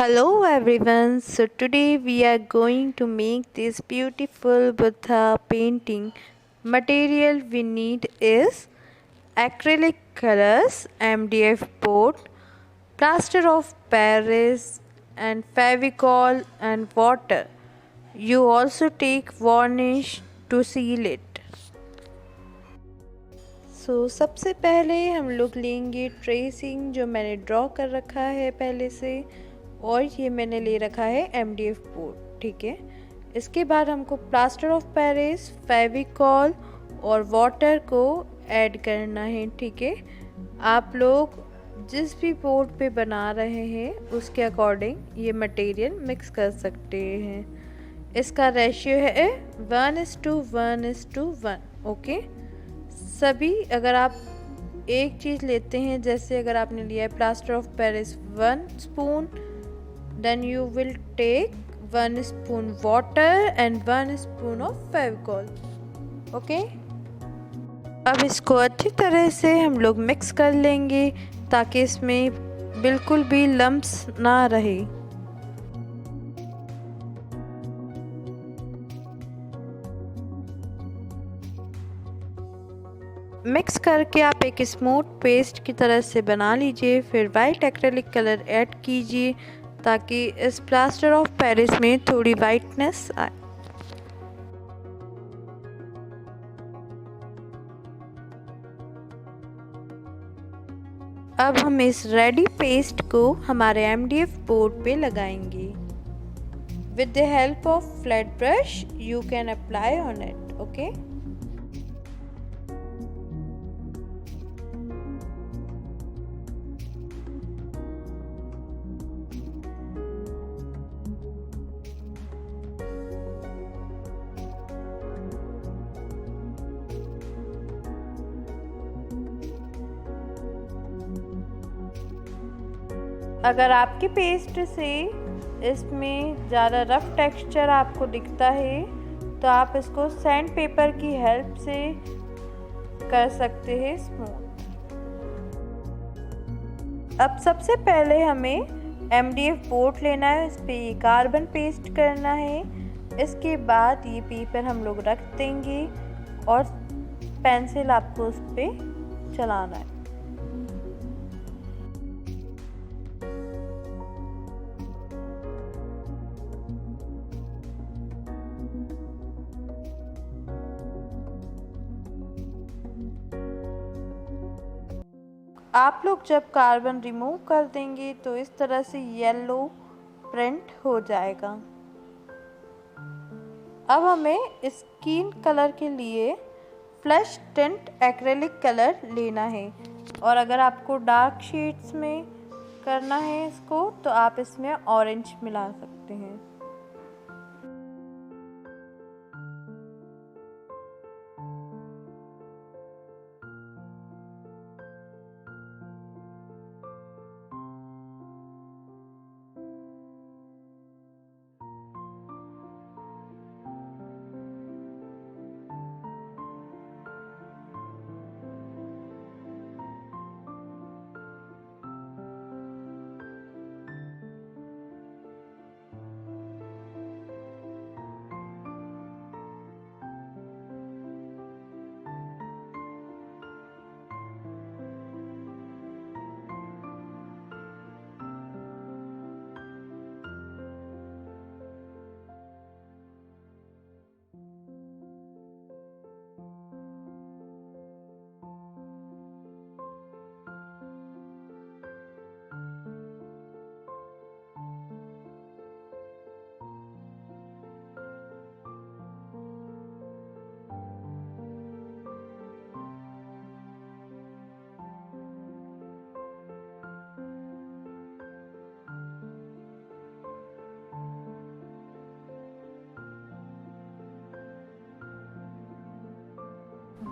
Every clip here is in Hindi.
Hello everyone. So today we are going to make this beautiful Buddha painting. Material we need is acrylic colors, MDF board, plaster of Paris and Fevicol and water. You also take varnish to seal it. सबसे पहले हम लोग लेंगे ट्रेसिंग जो मैंने ड्रॉ कर रखा है पहले से, और ये मैंने ले रखा है MDF बोर्ड। ठीक है, इसके बाद हमको प्लास्टर ऑफ पेरिस, फेविकॉल और वाटर को ऐड करना है। ठीक है, आप लोग जिस भी बोर्ड पे बना रहे हैं उसके अकॉर्डिंग ये मटेरियल मिक्स कर सकते हैं। इसका रेशियो है 1:1:1। ओके, सभी अगर आप एक चीज़ लेते हैं, जैसे अगर आपने लिया है plaster of Paris 1 spoon, then you will take 1 spoon water and 1 spoon of Fevicol. Okay, अब इसको अच्छी तरह से हम लोग मिक्स कर लेंगे ताकि इसमें बिल्कुल भी लम्प्स ना रहे। मिक्स करके आप एक स्मूथ पेस्ट की तरह से बना लीजिए। फिर वाइट एक्रेलिक कलर ऐड कीजिए ताकि इस प्लास्टर ऑफ पेरिस में थोड़ी वाइटनेस आए। अब हम इस रेडी पेस्ट को हमारे MDF बोर्ड पे लगाएंगे। With the help of flat brush you can apply on it. Okay, अगर आपकी पेस्ट से इसमें ज़्यादा रफ टेक्सचर आपको दिखता है तो आप इसको सैंड पेपर की हेल्प से कर सकते हैं स्मूथ। अब सबसे पहले हमें MDF बोर्ड लेना है, इस पर ये कार्बन पेस्ट करना है। इसके बाद ये पेपर हम लोग रख देंगे और पेंसिल आपको उस पर चलाना है। आप लोग जब कार्बन रिमूव कर देंगे तो इस तरह से येलो प्रिंट हो जाएगा। अब हमें स्किन कलर के लिए फ्लैश टिंट एक्रेलिक कलर लेना है, और अगर आपको डार्क शेड्स में करना है इसको तो आप इसमें ऑरेंज मिला सकते हैं।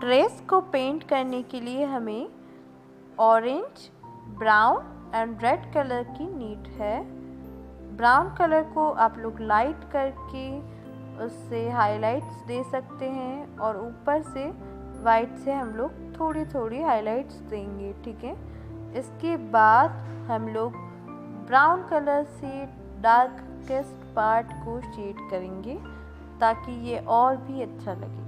ड्रेस को पेंट करने के लिए हमें orange, brown and red colour की नीड है। ब्राउन कलर को आप लोग लाइट करके उससे हाइलाइट्स दे सकते हैं, और ऊपर से वाइट से हम लोग थोड़ी थोड़ी हाइलाइट्स देंगे। ठीक है, इसके बाद हम लोग ब्राउन कलर से डार्केस्ट पार्ट को शेड करेंगे ताकि ये और भी अच्छा लगे।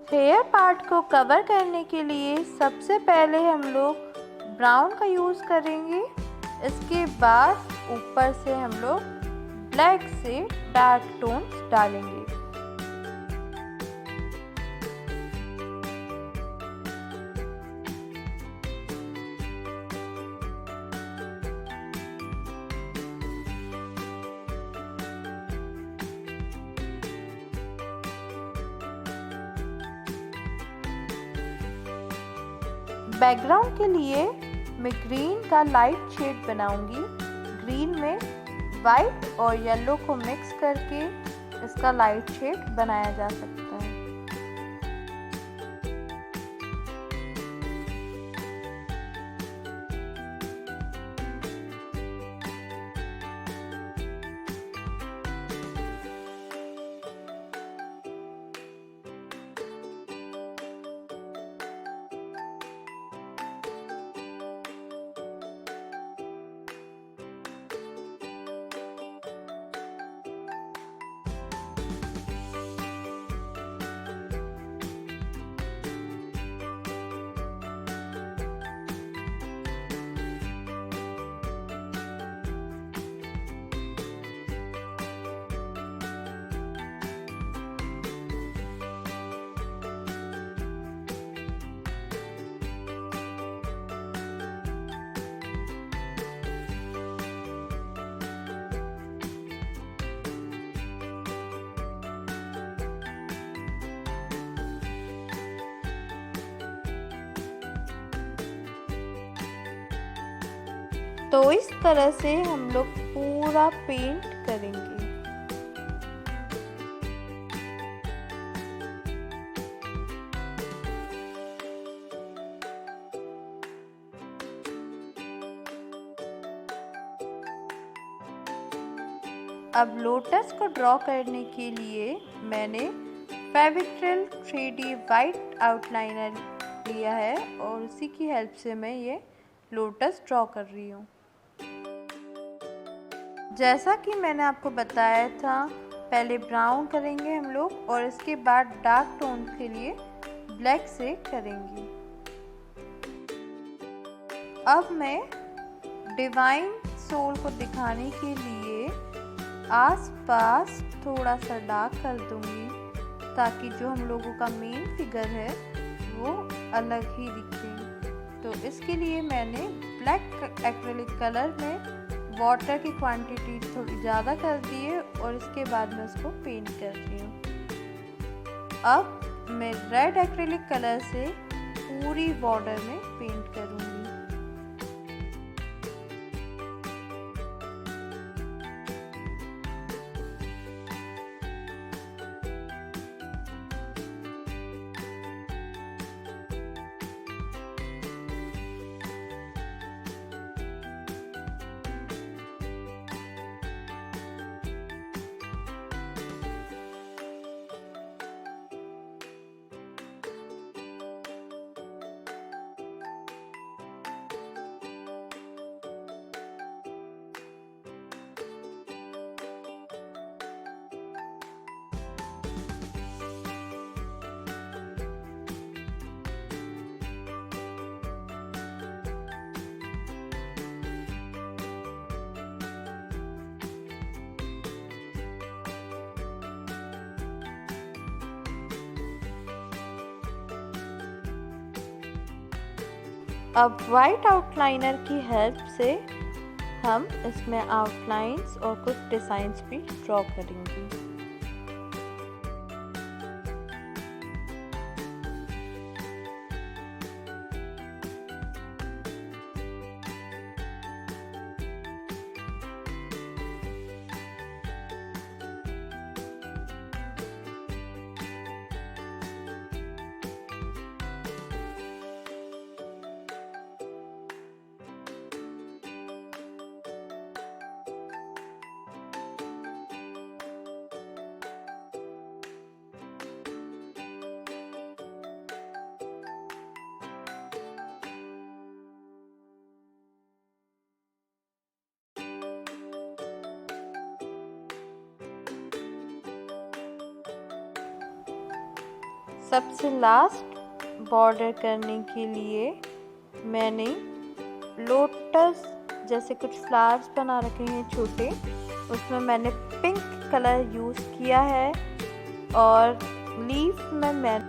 हेयर पार्ट को कवर करने के लिए सबसे पहले हम लोग ब्राउन का यूज़ करेंगे। इसके बाद ऊपर से हम लोग ब्लैक से डार्क टोन्स डालेंगे। बैकग्राउंड के लिए मैं ग्रीन का लाइट शेड बनाऊंगी। ग्रीन में वाइट और येलो को मिक्स करके इसका लाइट शेड बनाया जा सकता है। तो इस तरह से हम लोग पूरा पेंट करेंगे। अब लोटस को ड्रॉ करने के लिए मैंने फेविक्रिल 3D वाइट आउटलाइनर लिया है और उसी की हेल्प से मैं ये लोटस ड्रॉ कर रही हूँ। जैसा कि मैंने आपको बताया था, पहले ब्राउन करेंगे हम लोग और इसके बाद डार्क टोन के लिए ब्लैक से करेंगे। अब मैं डिवाइन सोल को दिखाने के लिए आसपास थोड़ा सा डार्क कर दूंगी ताकि जो हम लोगों का मेन फिगर है वो अलग ही दिखे। तो इसके लिए मैंने ब्लैक एक्रेलिक कलर में वाटर की क्वांटिटी थोड़ी ज़्यादा कर दी है और इसके बाद मैं उसको पेंट कर रही हूँ। अब मैं रेड एक्रेलिक कलर से पूरी बॉर्डर में पेंट करूँगी। अब वाइट आउटलाइनर की हेल्प से हम इसमें आउटलाइंस और कुछ डिज़ाइंस भी ड्रॉ करेंगे। सबसे लास्ट बॉर्डर करने के लिए मैंने लोटस जैसे कुछ फ्लावर्स बना रखे हैं छोटे, उसमें मैंने पिंक कलर यूज़ किया है और लीफ में मैं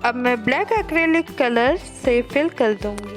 अब मैं ब्लैक एक्रेलिक कलर से फिल कर दूंगी।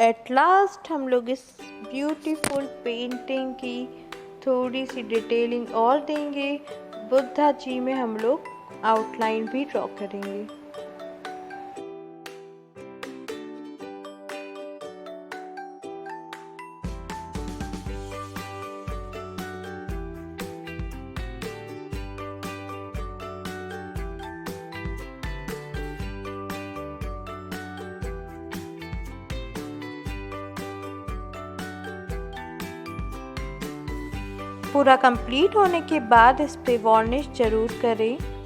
एट लास्ट हम लोग इस ब्यूटीफुल पेंटिंग की थोड़ी सी डिटेलिंग और देंगे। बुद्धा जी में हम लोग आउटलाइन भी ड्रॉ करेंगे। पूरा कंप्लीट होने के बाद इस पे वार्निश ज़रूर करें।